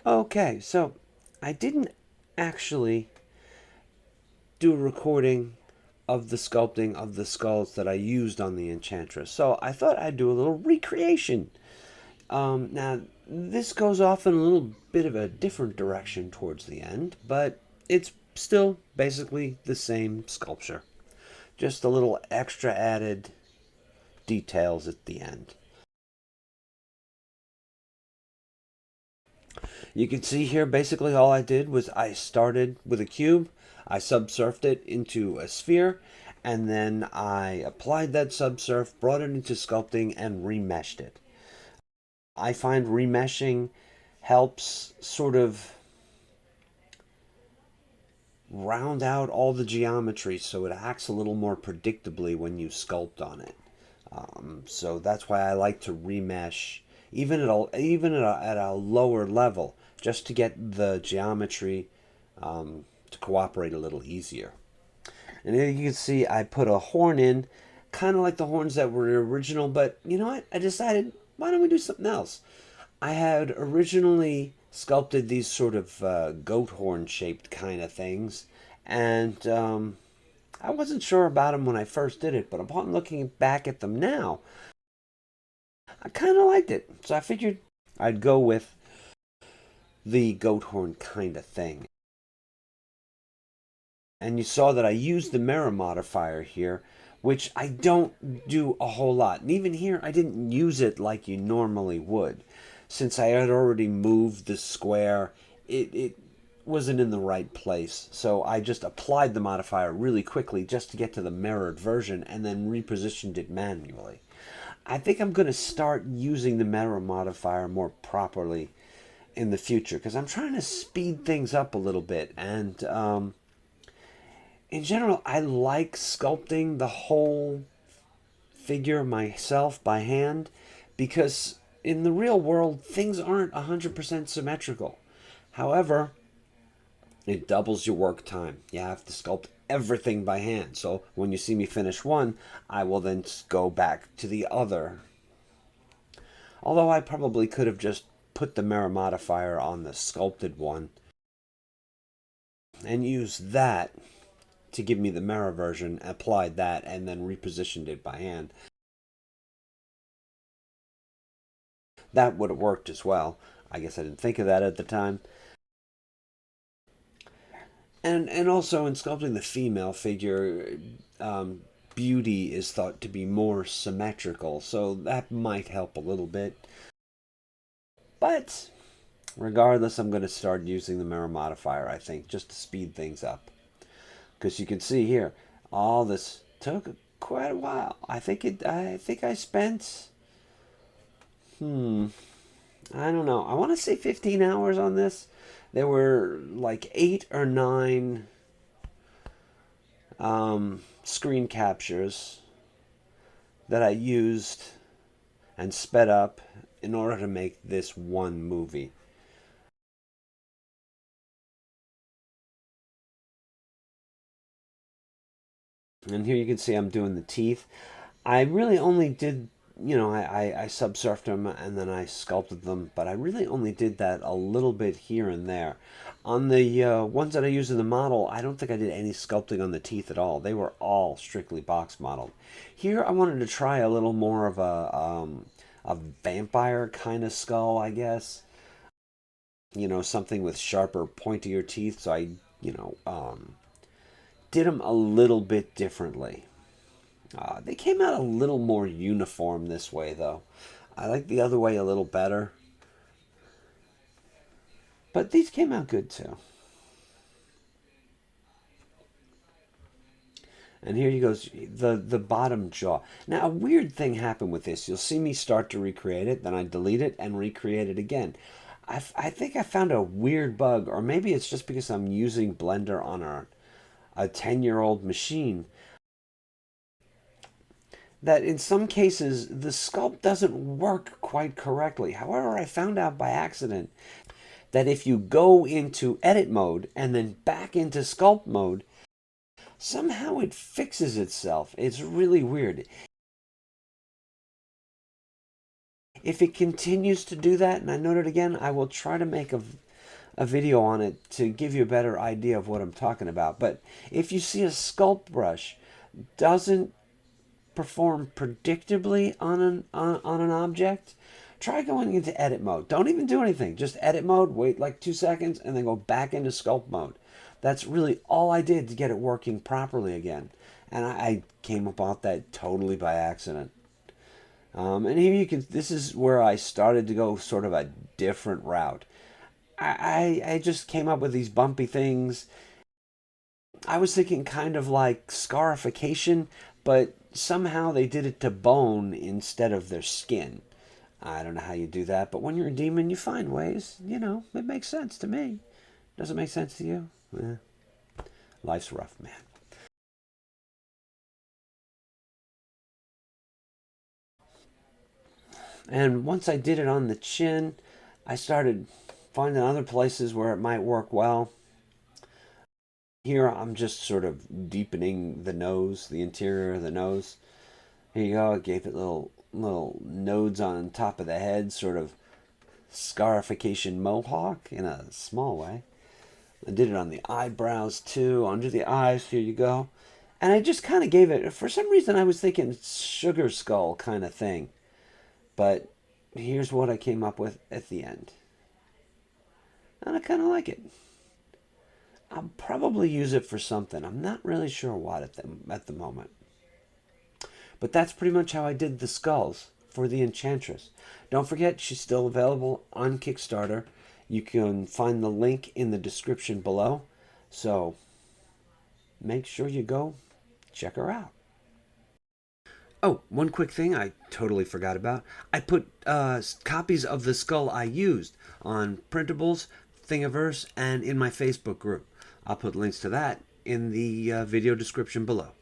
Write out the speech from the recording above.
Okay, so I didn't actually do a recording of the sculpting of the skulls that I used on the Enchantress, so I thought I'd do a little recreation. Now, this goes off in a little bit of a different direction towards the end, but it's still basically the same sculpture. Just a little extra added details at the end. You can see here basically all I did was I started with a cube, I subsurfed it into a sphere, and then I applied that subsurf, brought it into sculpting, and remeshed it. I find remeshing helps sort of round out all the geometry so it acts a little more predictably when you sculpt on it. So that's why I like to remesh even at a lower level, just to get the geometry to cooperate a little easier. And here you can see I put a horn in, kind of like the horns that were original, but you know what? I decided, why don't we do something else? I had originally sculpted these sort of goat horn shaped kind of things, and I wasn't sure about them when I first did it, but upon looking back at them now, I kind of liked it. So I figured I'd go with the goat horn kind of thing. And you saw that I used the mirror modifier here, which I don't do a whole lot. And even here, I didn't use it like you normally would. Since I had already moved the square, it wasn't in the right place. So I just applied the modifier really quickly just to get to the mirrored version and then repositioned it manually. I think I'm going to start using the mirror modifier more properly in the future because I'm trying to speed things up a little bit. And in general, I like sculpting the whole figure myself by hand because in the real world, things aren't 100% symmetrical. However, it doubles your work time. You have to sculpt everything by hand. So when you see me finish one, I will then go back to the other. Although I probably could have just put the mirror modifier on the sculpted one and used that to give me the mirror version, applied that, and then repositioned it by hand. That would have worked as well. I guess I didn't think of that at the time. And also in sculpting the female figure, beauty is thought to be more symmetrical, so that might help a little bit. But regardless, I'm going to start using the mirror modifier, I think, just to speed things up. Because you can see here, all this took quite a while. I think I spent, I don't know. I want to say 15 hours on this. There were like 8 or 9 screen captures that I used and sped up in order to make this one movie. And here you can see I'm doing the teeth. I really only did, I subsurfed them and then I sculpted them, but I really only did that a little bit here and there. On the ones that I used in the model, I don't think I did any sculpting on the teeth at all. They were all strictly box modeled. Here I wanted to try a little more of a vampire kind of skull, I guess. Something with sharper, pointier teeth, so I, did them a little bit differently. They came out a little more uniform this way, though. I like the other way a little better. But these came out good, too. And here you go, the bottom jaw. Now, a weird thing happened with this. You'll see me start to recreate it, then I delete it and recreate it again. I think I found a weird bug, or maybe it's just because I'm using Blender on a 10-year-old machine, that in some cases the sculpt doesn't work quite correctly. However, I found out by accident that if you go into edit mode and then back into sculpt mode, somehow it fixes itself. It's really weird. If it continues to do that, and I note it again, I will try to make a video on it to give you a better idea of what I'm talking about. But if you see a sculpt brush doesn't perform predictably on an object, try going into edit mode. Don't even do anything. Just edit mode, wait like 2 seconds, and then go back into sculpt mode. That's really all I did to get it working properly again. And I came about that totally by accident. And here you can, this is where I started to go sort of a different route. I just came up with these bumpy things. I was thinking kind of like scarification, but somehow they did it to bone instead of their skin. I don't know how you do that, but when you're a demon, you find ways. You know, it makes sense to me. Does it make sense to you? Eh, life's rough, man. And once I did it on the chin, I started finding other places where it might work well. Here I'm just sort of deepening the nose, the interior of the nose. Here you go. I gave it little nodes on top of the head, sort of scarification mohawk in a small way. I did it on the eyebrows too, under the eyes. Here you go. And I just kind of gave it, for some reason I was thinking sugar skull kind of thing. But here's what I came up with at the end. And I kind of like it. I'll probably use it for something. I'm not really sure what at the moment. But that's pretty much how I did the skulls for the Enchantress. Don't forget, she's still available on Kickstarter. You can find the link in the description below. So make sure you go check her out. Oh, one quick thing I totally forgot about. I put copies of the skull I used on printables, Thingiverse, and in my Facebook group. I'll put links to that in the video description below.